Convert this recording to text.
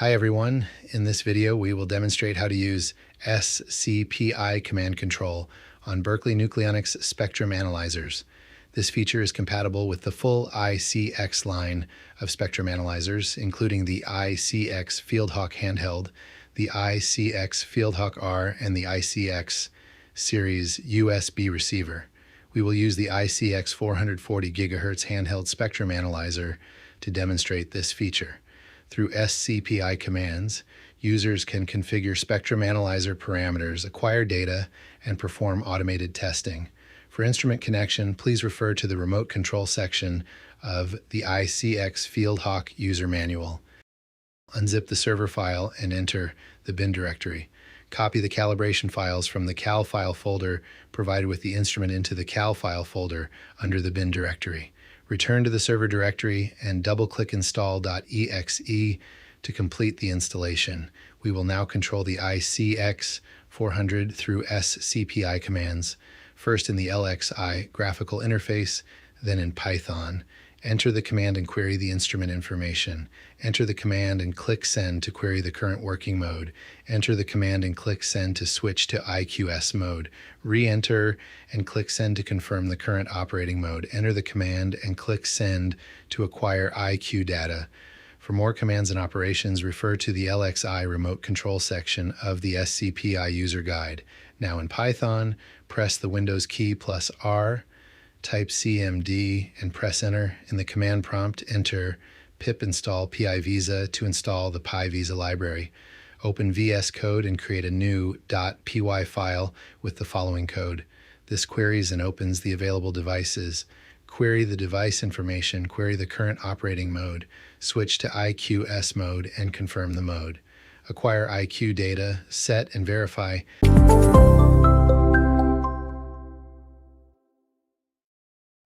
Hi everyone. In this video, we will demonstrate how to use SCPI command control on Berkeley Nucleonics spectrum analyzers. This feature is compatible with the full ICX line of spectrum analyzers, including the ICX Fieldhawk handheld, the ICX Fieldhawk R, and the ICX series USB receiver. We will use the ICX 440 GHz handheld spectrum analyzer to demonstrate this feature. Through SCPI commands, users can configure spectrum analyzer parameters, acquire data, and perform automated testing. For instrument connection, please refer to the remote control section of the ICX Fieldhawk user manual. Unzip the server file and enter the bin directory. Copy the calibration files from the cal file folder provided with the instrument into the cal file folder under the bin directory. Return to the server directory and double-click install.exe to complete the installation. We will now control the ICX 400 through SCPI commands, first in the LXI graphical interface, then in Python. Enter the command and query the instrument information. Enter the command and click Send to query the current working mode. Enter the command and click Send to switch to IQS mode. Re-enter and click Send to confirm the current operating mode. Enter the command and click Send to acquire IQ data. For more commands and operations, refer to the LXI remote control section of the SCPI user guide. Now in Python, press the Windows key plus R, type CMD and press enter. In the command prompt, enter pip install PIVisa to install the PyVisa library. Open VS Code and create a new .py file with the following code. This queries and opens the available devices. Query the device information, query the current operating mode, switch to IQS mode, and confirm the mode. Acquire IQ data, set and verify.